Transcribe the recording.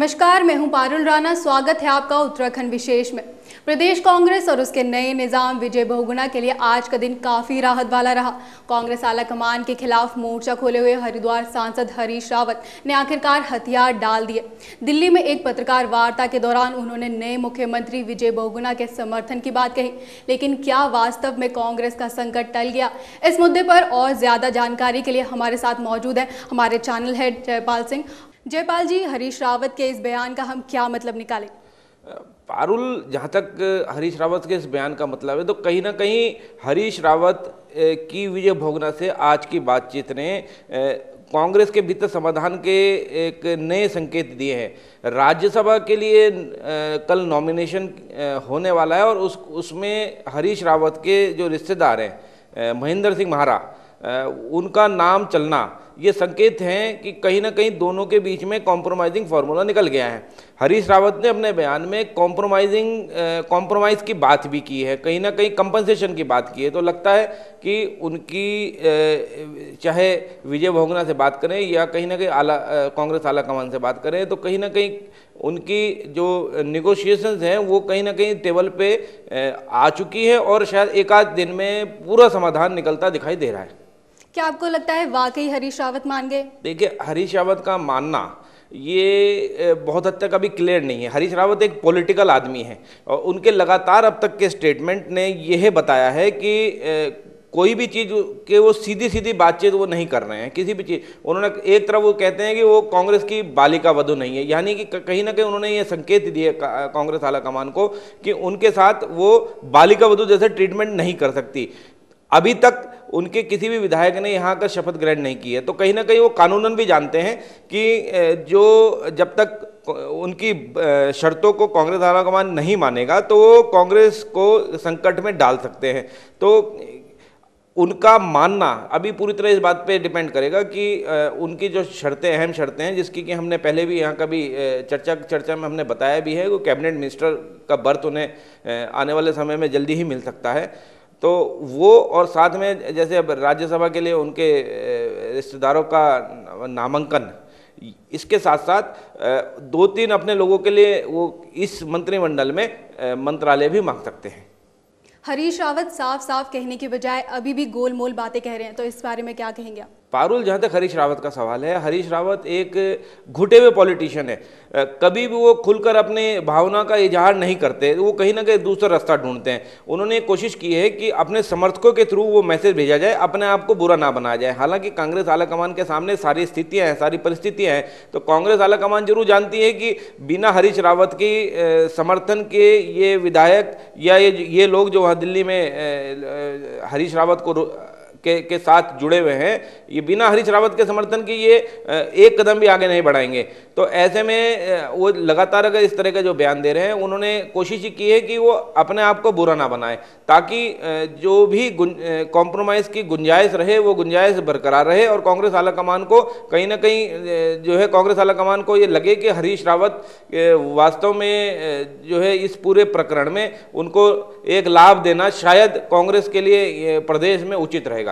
नमस्कार, मैं हूं पारुल राणा। स्वागत है आपका उत्तराखंड विशेष में। प्रदेश कांग्रेस और उसके नए निजाम विजय बहुगुणा के लिए आज का दिन काफी राहत वाला रहा। कांग्रेस आलाकमान के खिलाफ मोर्चा खोले हुए हरिद्वार सांसद हरीश रावत ने आखिरकार हथियार डाल दिए। दिल्ली में एक पत्रकार वार्ता के दौरान उन्होंने नए मुख्यमंत्री विजय बहुगुणा के समर्थन की बात कही, लेकिन क्या वास्तव में कांग्रेस का संकट टल गया? इस मुद्दे पर और ज्यादा जानकारी के लिए हमारे साथ मौजूद है हमारे चैनल हेड जयपाल सिंह। जयपाल जी, हरीश रावत के इस बयान का हम क्या मतलब निकालें? पारुल, जहाँ तक हरीश रावत के इस बयान का मतलब है तो कहीं ना कहीं हरीश रावत की विजय बहुगुणा से आज की बातचीत ने कांग्रेस के भीतर समाधान के एक नए संकेत दिए हैं। राज्यसभा के लिए कल नॉमिनेशन होने वाला है और उसमें हरीश रावत के जो रिश्तेदार हैं महेंद्र सिंह महारा, उनका नाम चलना ये संकेत हैं कि कहीं ना कहीं दोनों के बीच में कॉम्प्रोमाइजिंग फार्मूला निकल गया है। हरीश रावत ने अपने बयान में कॉम्प्रोमाइज़ की बात भी की है, कहीं ना कहीं कंपनसेशन की बात की है। तो लगता है कि उनकी चाहे विजय बहुगुणा से बात करें या कहीं ना कहीं कांग्रेस आला कमान से बात करें तो कहीं ना कहीं उनकी जो निगोशिएशंस हैं वो कहीं ना कहीं टेबल पे आ चुकी है और शायद एक आध दिन में पूरा समाधान निकलता दिखाई दे रहा है। क्या आपको लगता है वाकई हरीश रावत मान गए? देखिए, हरीश रावत का मानना ये बहुत हद तक अभी क्लियर नहीं है। हरीश रावत एक पॉलिटिकल आदमी है और उनके लगातार अब तक के स्टेटमेंट ने यह बताया है कि कोई भी चीज़ के वो सीधी सीधी बातचीत वो नहीं कर रहे हैं। किसी भी चीज़ उन्होंने एक तरफ वो कहते हैं कि वो कांग्रेस की बालिका वधू नहीं है, यानी कि कहीं ना कहीं उन्होंने ये संकेत दिए कांग्रेस आला कमान को कि उनके साथ वो बालिका वधू जैसे ट्रीटमेंट नहीं कर सकती। अभी तक उनके किसी भी विधायक ने यहाँ का शपथ ग्रहण नहीं की है, तो कहीं ना कहीं वो कानूनन भी जानते हैं कि जो जब तक उनकी शर्तों को कांग्रेस आलाकमान नहीं मानेगा तो वो कांग्रेस को संकट में डाल सकते हैं। तो उनका मानना अभी पूरी तरह इस बात पे डिपेंड करेगा कि उनकी जो शर्तें, अहम शर्तें हैं, जिसकी कि हमने पहले भी यहाँ कभी चर्चा में हमने बताया भी है, वो कैबिनेट मिनिस्टर का बर्थ उन्हें आने वाले समय में जल्दी ही मिल सकता है। तो वो और साथ में जैसे अब राज्यसभा के लिए उनके रिश्तेदारों का नामांकन, इसके साथ साथ 2-3 अपने लोगों के लिए वो इस मंत्रिमंडल में मंत्रालय भी मांग सकते हैं। हरीश रावत साफ साफ कहने की बजाय अभी भी गोलमोल बातें कह रहे हैं, तो इस बारे में क्या कहेंगे आप? पारुल, जहाँ तक हरीश रावत का सवाल है, हरीश रावत एक घुटे हुए पॉलिटिशियन है। कभी भी वो खुलकर अपने भावना का इजहार नहीं करते, वो कहीं ना कहीं दूसरा रास्ता ढूंढते हैं। उन्होंने कोशिश की है कि अपने समर्थकों के थ्रू वो मैसेज भेजा जाए, अपने आप को बुरा ना बनाया जाए। हालांकि कांग्रेस आलाकमान के सामने सारी स्थितियाँ हैं, सारी परिस्थितियाँ हैं, तो कांग्रेस आलाकमान जरूर जानती है कि बिना हरीश रावत की समर्थन के ये विधायक या ये लोग जो वहाँ दिल्ली में हरीश रावत को के साथ जुड़े हुए हैं, ये बिना हरीश रावत के समर्थन की ये एक कदम भी आगे नहीं बढ़ाएंगे। तो ऐसे में वो लगातार अगर इस तरह का जो बयान दे रहे हैं, उन्होंने कोशिश की है कि वो अपने आप को बुरा ना बनाए, ताकि जो भी कॉम्प्रोमाइज़ की गुंजाइश रहे वो गुंजाइश बरकरार रहे और कांग्रेस आलाकमान को कहीं ना कहीं जो है कांग्रेस आलाकमान को ये लगे कि हरीश रावत वास्तव में जो है इस पूरे प्रकरण में उनको एक लाभ देना शायद कांग्रेस के लिए प्रदेश में उचित रहेगा।